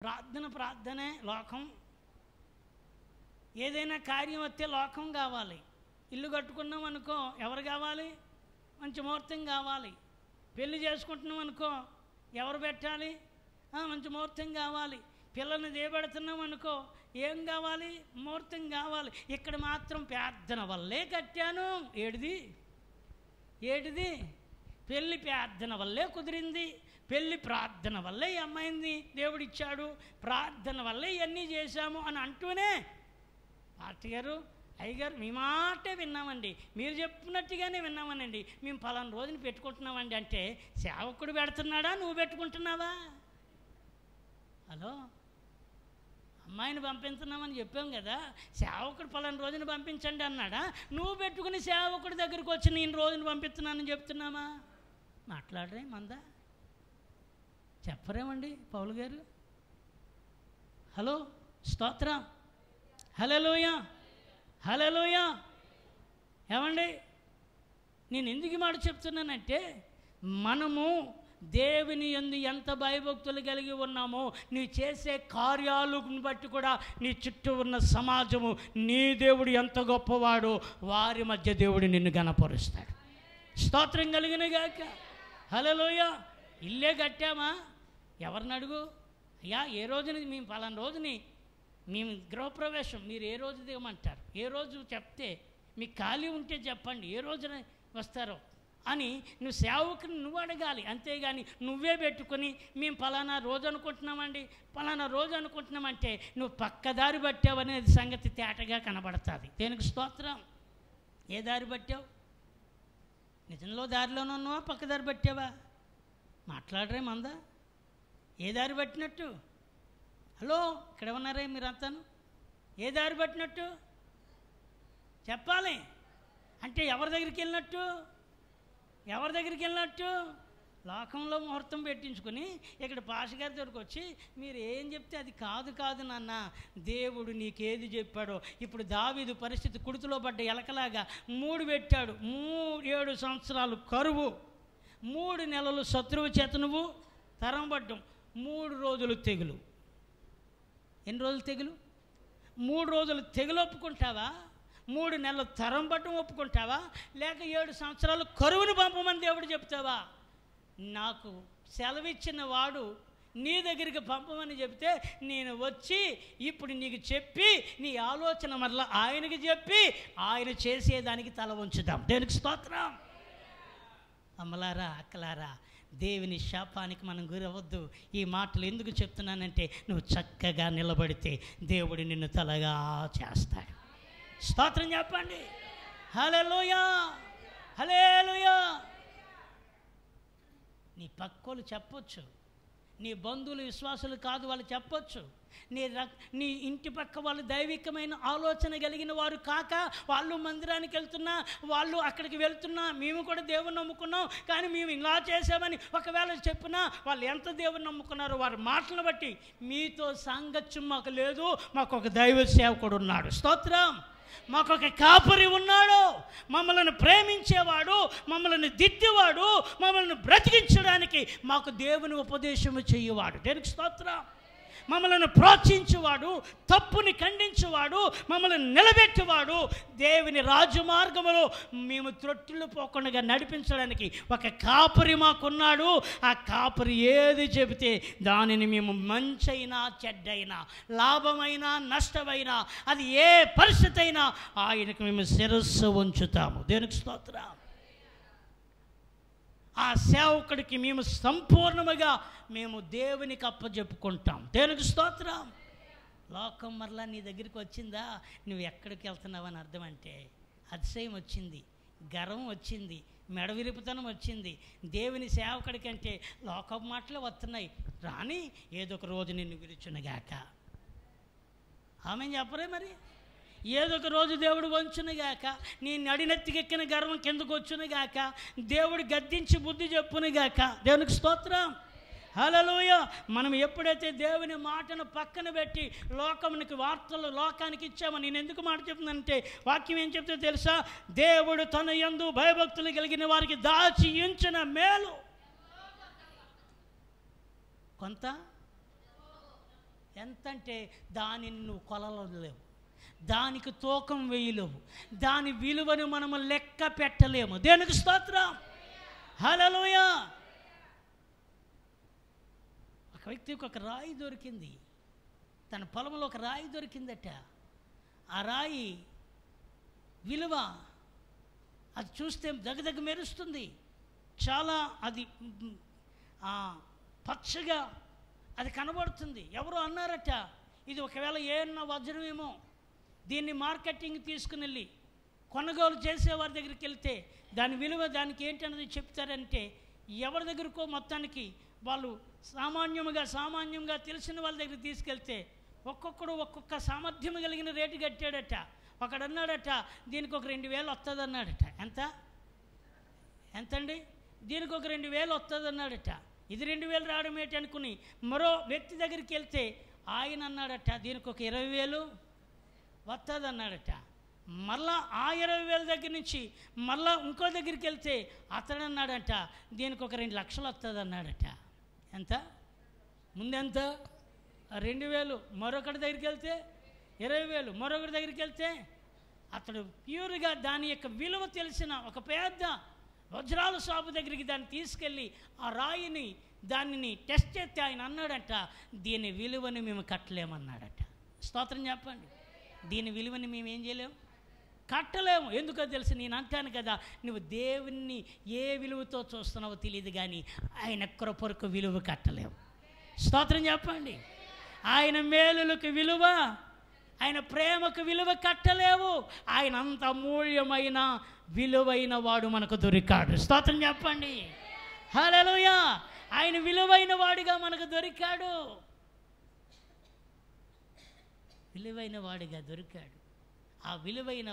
ప్రార్థనే లోకం. ఏదైనా కార్యం వస్తే లోకం కావాలి. ఇల్లు కట్టుకున్నాం అనుకో, ఎవరు కావాలి? మంచి ముహూర్తం కావాలి. పెళ్లి చేసుకుంటున్నాం అనుకో, ఎవరు పెట్టాలి? మంచి ముహూర్తం కావాలి. పిల్లల్ని దేబెడుతున్నాం అనుకో, ఏం కావాలి? ముహూర్తం కావాలి. ఇక్కడ మాత్రం ప్రార్థన వల్లే కట్టాను. ఏడిది పెళ్ళి ప్రార్థన వల్లే కుదిరింది. పెళ్ళి ప్రార్థన వల్లే ఈ అమ్మాయిని దేవుడిచ్చాడు, ప్రార్థన వల్లే ఇవన్నీ చేశాము అని అంటూనే, పాస్టర్ గారు, అయ్యగారు, మీ మాటే విన్నామండి, మీరు చెప్పినట్టుగానే విన్నామనండి, మేము పలానా రోజున పెట్టుకుంటున్నామండి అంటే, సేవకుడు పెడుతున్నాడా, నువ్వు పెట్టుకుంటున్నావా? హలో, అమ్మాయిని పంపించున్నామని చెప్పాం కదా, సేవకుడు పలానా రోజున పంపించండి అన్నాడా? నువ్వు పెట్టుకుని సేవకుడి దగ్గరికి వచ్చి నేను రోజున పంపిస్తున్నానని చెప్తున్నామా? మాట్లాడరే మందా? చెప్పరేమండి పౌలు గారు? హలో, స్తోత్రం, హల్లెలూయా, హల్లెలూయా. ఏమండి, నేను ఎందుకు మాట చెప్తున్నానంటే, మనము దేవుని యందు ఎంత భయభక్తులు కలిగి ఉన్నామో, నీ చేసే కార్యాలను బట్టి కూడా నీ చుట్టూ ఉన్న సమాజము నీ దేవుడు ఎంత గొప్పవాడో వారి మధ్య దేవుడు నిన్ను గణపరుస్తాడు. స్తోత్రం కలిగిన గాక, హల్లెలూయా. ఇల్లే కట్టామా? ఎవరిని అడుగు, అయ్యా ఏ రోజున మేము పలానా రోజుని మేము గృహప్రవేశం, మీరు ఏ రోజు దిగమంటారు, ఏ రోజు చెప్తే మీకు ఖాళీ ఉంటే చెప్పండి, ఏ రోజున వస్తారో అని నువ్వు సేవకుని నువ్వు అడగాలి. అంతేగాని నువ్వే పెట్టుకొని మేము పలానా రోజు అనుకుంటున్నామండి, పలానా రోజు అనుకుంటున్నామంటే నువ్వు పక్కదారి పట్టావు అనేది సంగతి తేటగా కనబడుతుంది. దేనికి స్తోత్రం? ఏ దారి పట్టావు? నిజంలో దారిలోనే ఉన్నావా, పక్కదారి పట్టావా? మాట్లాడరే మందా? ఏ దారి పట్టినట్టు? హలో, ఇక్కడ ఉన్నారే మీరంతాను? ఏ దారి పట్టినట్టు చెప్పాలి. అంటే ఎవరి దగ్గరికి వెళ్ళినట్టు? ఎవరి దగ్గరికి వెళ్ళినట్టు? లోకంలో ముహూర్తం పెట్టించుకొని ఇక్కడ పాస్టర్ గారి దగ్గరికి వచ్చి మీరు ఏం చెప్తే అది కాదు నాన్న, దేవుడు నీకేది చెప్పాడో. ఇప్పుడు దావీదు పరిస్థితి కుడితిలో పడ్డ ఎలకలాగా 3 పెట్టాడు. 7 సంవత్సరాలు కరువు, 3 నెలలు శత్రువు చేత నువ్వు తరంబడ్డం, 3 రోజులు తెగులు. ఎన్ని రోజులు తెగులు? 3 రోజులు తెగులు ఒప్పుకుంటావా? 3 నెలలు తరంబడ్డం ఒప్పుకుంటావా? లేక 7 సంవత్సరాలు కరువును పంపమని దేవుడు చెప్తావా? నాకు సెలవిచ్చిన వాడు నీ దగ్గరికి పంపమని చెప్తే నేను వచ్చి ఇప్పుడు నీకు చెప్పి నీ ఆలోచన మరలా ఆయనకి చెప్పి ఆయన చేసేదానికి తల ఉంచుదాం. దేనికి స్తోత్రం. అమ్మలారా, అక్కలారా, దేవుని శాపానికి మనం గురవద్దు. ఈ మాటలు ఎందుకు చెప్తున్నానంటే, నువ్వు చక్కగా నిలబడితే దేవుడు నిన్ను తలగా చేస్తాడు. స్తోత్రం చెప్పండి. హల్లెలూయా, హల్లెలూయా. నీ పక్కోళ్ళు చెప్పొచ్చు, నీ బంధువులు విశ్వాసులు కాదు వాళ్ళు చెప్పొచ్చు, నీ ఇంటి పక్క వాళ్ళు దైవికమైన ఆలోచన కలిగిన వారు కాక వాళ్ళు మందిరానికి వెళ్తున్నా, వాళ్ళు అక్కడికి వెళ్తున్నా, మేము కూడా దేవుని నమ్ముకున్నాం కానీ మేము ఇలా చేసామని ఒకవేళ చెప్పినా వాళ్ళు ఎంత దేవుని నమ్ముకున్నారో వారి మాటలను బట్టి మీతో సాంగత్యం మాకు లేదు. మాకు ఒక దైవ సేవకుడు ఉన్నాడు. స్తోత్రం. మాకు ఒక కాపరి ఉన్నాడు, మమ్మల్ని ప్రేమించేవాడు, మమ్మల్ని దిద్దేవాడు, మమ్మల్ని బ్రతికించడానికి మాకు దేవుని ఉపదేశము చేయవాడు. దేనికి స్తోత్రం. మమ్మల్ని ప్రోత్సహించేవాడు, తప్పుని ఖండించేవాడు, మమ్మల్ని నిలబెట్టేవాడు, దేవుని రాజమార్గములో మేము త్రొట్టులు పోకుండా నడిపించడానికి ఒక కాపరి మాకున్నాడు. ఆ కాపరి ఏది చెబితే దానిని మేము మంచైనా చెడ్డైనా, లాభమైనా నష్టమైనా, అది ఏ పరిస్థితి అయినా ఆయనకు మేము శిరస్సు ఉంచుతాము. దేనికి స్తోత్రం. ఆ సేవకుడికి మేము సంపూర్ణముగా మేము దేవునికి అప్పచెప్పుకుంటాం. దేవునికి స్తోత్రం. లోకం మరలా నీ దగ్గరికి వచ్చిందా, నువ్వు ఎక్కడికి వెళ్తున్నావని అర్థం. అంటే అతిశయం వచ్చింది, గర్వం వచ్చింది, మెడవిరుపుతనం వచ్చింది. దేవుని సేవకుడికి అంటే లోకం మాటలు వస్తున్నాయి. రాని ఏదో ఒక రోజు నిన్ను విరుచునుగాక. ఆమె చెప్పరే మరి. ఏదో ఒక రోజు దేవుడు వంచునుగాక, నీ నడినెత్తికెక్కిన గర్వం కిందకు వచ్చునుగాక, దేవుడు గద్దించి బుద్ధి చెప్పునుగాక. దేవునికి స్తోత్రం. హల్లెలూయా. మనం ఎప్పుడైతే దేవుని మాటను పక్కన పెట్టి లోకానికి వార్తలు లోకానికి ఇచ్చామో, నేను ఎందుకు మాట చెప్తున్నానంటే వాక్యం ఏం చెప్తే తెలుసా? దేవుడు తన యందు భయభక్తులు కలిగిన వారికి దాచి ఉంచిన మేలు కొంత ఎంతంటే దానిని నువ్వు కొలవలేవు, దానికి తూకం వేయలేవు, దాని విలువను మనము లెక్క పెట్టలేము. దేవునికి స్తోత్రం. హల్లెలూయా. ఒక వ్యక్తికి ఒక రాయి దొరికింది, తన పొలంలో ఒక రాయి దొరికిందట. ఆ రాయి విలువ అది చూస్తే దగ్గర మెరుస్తుంది, చాలా అది పచ్చగా అది కనబడుతుంది. ఎవరో అన్నారట, ఇది ఒకవేళ ఏమన్నా వజ్రమేమో, దీన్ని మార్కెటింగ్ తీసుకుని వెళ్ళి కొనుగోలు చేసేవారి దగ్గరికి వెళ్తే దాని విలువ దానికి ఏంటన్నది చెప్తారంటే, ఎవరి దగ్గరకో మొత్తానికి వాళ్ళు సామాన్యంగా తెలిసిన వాళ్ళ దగ్గరికి తీసుకెళ్తే ఒక్కొక్కడు ఒక్కొక్క సామర్థ్యం కలిగిన రేటు కట్టాడట. ఒకడు అన్నాడట, దీనికి ఒక 2000 వస్తుంది అన్నాడట. ఎంతండి? దీనికి ఒక 2000 వస్తుంది అన్నాడట. ఇది 2000 రావడం ఏంటి అనుకుని మరో వ్యక్తి దగ్గరికి వెళ్తే ఆయన అన్నాడట, దీనికి ఒక 20,000 వస్తుంది అన్నాడట. మళ్ళా ఆ 20,000 దగ్గర నుంచి మళ్ళా ఇంకో దగ్గరికి వెళ్తే అతడు అన్నాడట, దీనికి ఒక 2 లక్షలు వస్తుంది అన్నాడట. ఎంత? ముందెంత? 2,000. మరొకటి దగ్గరికి వెళ్తే 20,000. మరొకటి దగ్గరికి వెళ్తే అతడు ప్యూర్గా దాని యొక్క విలువ తెలిసిన ఒక పెద్ద వజ్రాల షాపు దగ్గరికి దాన్ని తీసుకెళ్ళి ఆ రాయిని దానిని టెస్ట్ చేస్తే ఆయన అన్నాడట, దీని విలువని మేము కట్టలేమన్నాడట. స్తోత్రం చెప్పండి. దీని విలువని మేము ఏం చేయలేము, కట్టలేము. ఎందుకో తెలుసు, నేను అంటాను కదా, నువ్వు దేవుణ్ణి ఏ విలువతో చూస్తున్నావో తెలియదు కానీ ఆయన కృపకు విలువ కట్టలేవు. స్తోత్రం చెప్పండి. ఆయన మేలులకు విలువ, ఆయన ప్రేమకు విలువ కట్టలేవు. ఆయన అంత అమూల్యమైన విలువైన వాడు మనకు దొరికాడు. స్తోత్రం చెప్పండి. హల్లెలూయా. ఆయన విలువైన వాడిగా మనకు దొరికాడు, విలువైన వాడిగా దొరికాడు. ఆ విలువైన